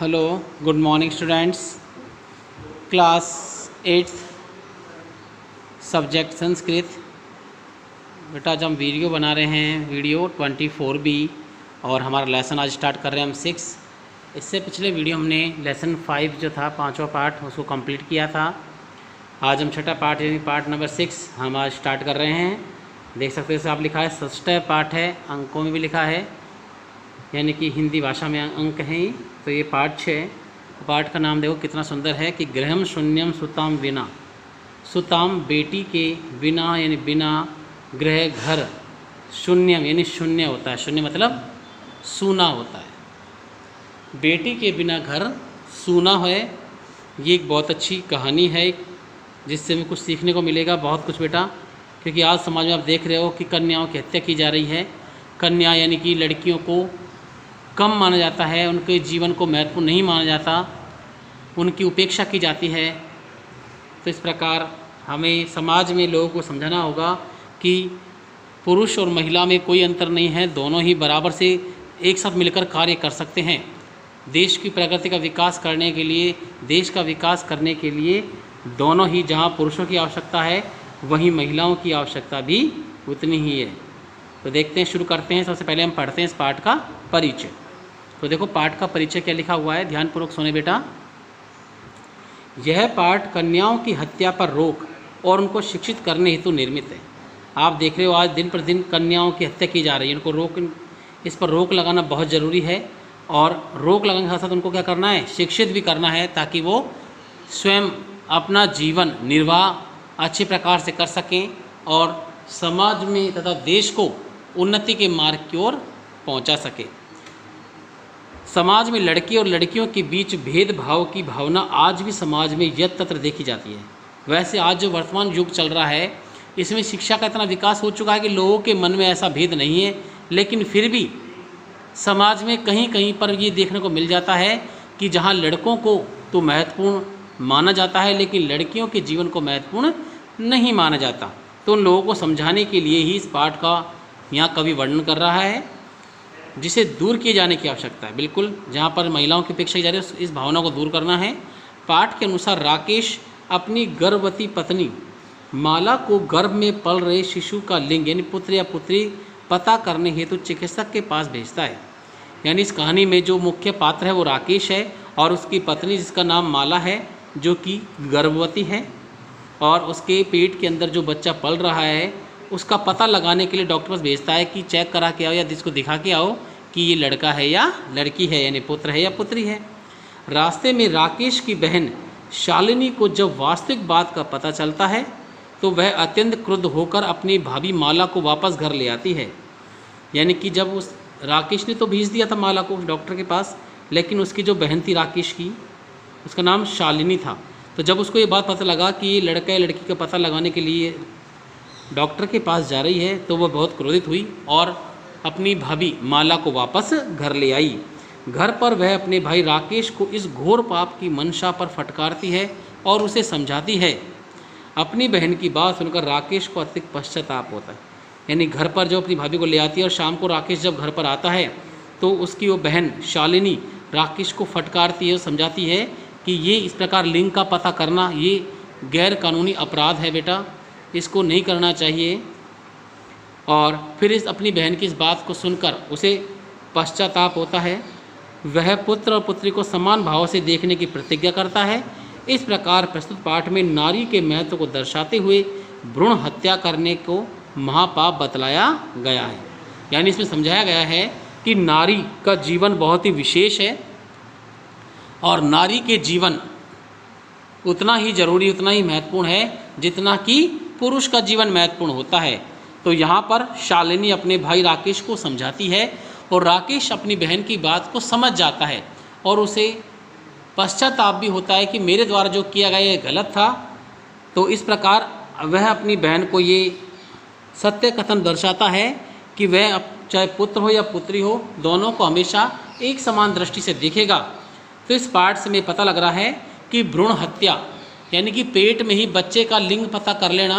Hello, good morning students. Class 8th subject Sanskrit. बेटा आज हम वीडियो बना रहे हैं, वीडियो 24B, और हमारा लेसन आज स्टार्ट कर रहे हैं हम 6। इससे पिछले वीडियो हमने लेसन 5 जो था, 5वां पार्ट, उसको कंप्लीट किया था। आज हम छठा पार्ट यानी पार्ट नंबर 6 हम आज स्टार्ट कर रहे हैं। देख सकते हैं आप लिखा है षष्ठ पाठ है, अंकों में भी लिखा है, यानी कि हिंदी भाषा में अंक हैं। तो ये पाठ 6, पाठ का नाम देखो कितना सुंदर है कि गृहम शून्यम सुताम बिना। सुताम बेटी के बिना यानी बिना, गृह घर, शून्यम यानी शून्य होता है, शून्य मतलब सूना होता है। बेटी के बिना घर सूना है। ये एक बहुत अच्छी कहानी है जिससे हमें कुछ सीखने को मिलेगा, बहुत कुछ बेटा। क्योंकि आज समाज में आप देख रहे हो कि कन्याओं की हत्या की जा रही है। कन्या यानी कि लड़कियों को कम माना जाता है, उनके जीवन को महत्वपूर्ण नहीं माना जाता, उनकी उपेक्षा की जाती है। तो इस प्रकार हमें समाज में लोगों को समझाना होगा कि पुरुष और महिला में कोई अंतर नहीं है, दोनों ही बराबर से एक साथ मिलकर कार्य कर सकते हैं। देश की प्रगति का विकास करने के लिए, देश का विकास करने के लिए दोनों ही, जहां पुरुषों की आवश्यकता है वहीं महिलाओं की आवश्यकता भी उतनी ही है। तो देखते हैं, शुरू करते हैं। सबसे पहले हम पढ़ते हैं इस पाठ का परिचय। तो देखो पाठ का परिचय क्या लिखा हुआ है, ध्यानपूर्वक सुने बेटा। यह पाठ कन्याओं की हत्या पर रोक और उनको शिक्षित करने हेतु निर्मित है। आप देख रहे हो आज दिन पर दिन कन्याओं की हत्या की जा रही है, उनको इस पर रोक लगाना बहुत ज़रूरी है। और रोक लगाने के साथ साथ उनको क्या करना है, शिक्षित भी करना है, ताकि वो स्वयं अपना जीवन निर्वाह अच्छे प्रकार से कर सकें और समाज में तथा देश को उन्नति के मार्ग की ओर पहुंचा सके। समाज में लड़के और लड़कियों के बीच भेदभाव की भावना आज भी समाज में यत्र देखी जाती है। वैसे आज जो वर्तमान युग चल रहा है, इसमें शिक्षा का इतना विकास हो चुका है कि लोगों के मन में ऐसा भेद नहीं है, लेकिन फिर भी समाज में कहीं कहीं पर ये देखने को मिल जाता है कि जहाँ लड़कों को तो महत्वपूर्ण माना जाता है, लेकिन लड़कियों के जीवन को महत्वपूर्ण नहीं माना जाता। तो उन लोगों को समझाने के लिए ही इस पाठ का यहाँ कवि वर्णन कर रहा है, जिसे दूर किए जाने की आवश्यकता है। बिल्कुल, जहाँ पर महिलाओं की उपेक्षा की जा रही है, इस भावना को दूर करना है। पाठ के अनुसार राकेश अपनी गर्भवती पत्नी माला को गर्भ में पल रहे शिशु का लिंग यानी पुत्र या पुत्री पता करने हेतु चिकित्सक के पास भेजता है। यानी इस कहानी में जो मुख्य पात्र है वो राकेश है, और उसकी पत्नी जिसका नाम माला है, जो कि गर्भवती है, और उसके पेट के अंदर जो बच्चा पल रहा है उसका पता लगाने के लिए डॉक्टर पास भेजता है कि चेक करा के आओ या जिसको दिखा के आओ कि ये लड़का है या लड़की है, यानी पुत्र है या पुत्री है। रास्ते में राकेश की बहन शालिनी को जब वास्तविक बात का पता चलता है तो वह अत्यंत क्रुद्ध होकर अपनी भाभी माला को वापस घर ले आती है। यानी कि जब उस राकेश ने तो भेज दिया था माला को डॉक्टर के पास, लेकिन उसकी जो बहन थी राकेश की, उसका नाम शालिनी था। तो जब उसको ये बात पता लगा कि ये लड़का या लड़की का पता लगाने के लिए डॉक्टर के पास जा रही है, तो वह बहुत क्रोधित हुई और अपनी भाभी माला को वापस घर ले आई। घर पर वह अपने भाई राकेश को इस घोर पाप की मंशा पर फटकारती है और उसे समझाती है। अपनी बहन की बात सुनकर राकेश को अत्यधिक पश्चाताप होता है। यानी घर पर जो अपनी भाभी को ले आती है, और शाम को राकेश जब घर पर आता है तो उसकी वो बहन शालिनी राकेश को फटकारती है और समझाती है कि ये इस प्रकार लिंग का पता करना ये गैर कानूनी अपराध है बेटा, इसको नहीं करना चाहिए। और फिर इस अपनी बहन की इस बात को सुनकर उसे पश्चाताप होता है। वह पुत्र और पुत्री को समान भाव से देखने की प्रतिज्ञा करता है। इस प्रकार प्रस्तुत पाठ में नारी के महत्व को दर्शाते हुए भ्रूण हत्या करने को महापाप बतलाया गया है। यानी इसमें समझाया गया है कि नारी का जीवन बहुत ही विशेष है और नारी के जीवन उतना ही जरूरी, उतना ही महत्वपूर्ण है जितना कि पुरुष का जीवन महत्वपूर्ण होता है। तो यहाँ पर शालिनी अपने भाई राकेश को समझाती है और राकेश अपनी बहन की बात को समझ जाता है और उसे पश्चाताप भी होता है कि मेरे द्वारा जो किया गया ये गलत था। तो इस प्रकार वह अपनी बहन को ये सत्य कथन दर्शाता है कि वह चाहे पुत्र हो या पुत्री हो, दोनों को हमेशा एक समान दृष्टि से देखेगा। तो इस पाठ से हमें पता लग रहा है कि भ्रूण हत्या यानी कि पेट में ही बच्चे का लिंग पता कर लेना,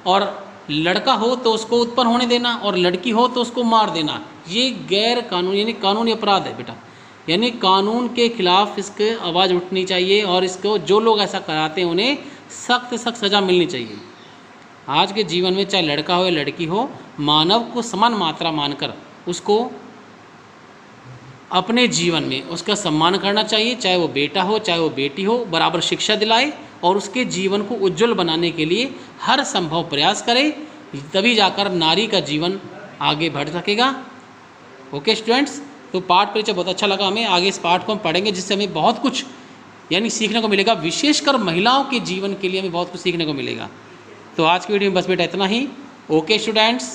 और लड़का हो तो उसको उत्पन्न होने देना और लड़की हो तो उसको मार देना, ये गैर कानूनी यानी कानूनी अपराध है बेटा। यानी कानून के खिलाफ इसके आवाज़ उठनी चाहिए और इसको जो लोग ऐसा कराते हैं उन्हें सख्त सख्त सज़ा मिलनी चाहिए। आज के जीवन में चाहे लड़का हो या लड़की हो, मानव को समान मात्रा मानकर उसको अपने जीवन में उसका सम्मान करना चाहिए, चाहे वो बेटा हो चाहे वो बेटी हो, बराबर शिक्षा दिलाए और उसके जीवन को उज्जवल बनाने के लिए हर संभव प्रयास करे, तभी जाकर नारी का जीवन आगे बढ़ सकेगा। ओके स्टूडेंट्स, तो पाठ परिचय बहुत अच्छा लगा हमें। आगे इस पाठ को हम पढ़ेंगे जिससे हमें बहुत कुछ यानी सीखने को मिलेगा, विशेषकर महिलाओं के जीवन के लिए हमें बहुत कुछ सीखने को मिलेगा। तो आज की वीडियो में बस बेटा इतना ही। Okay students.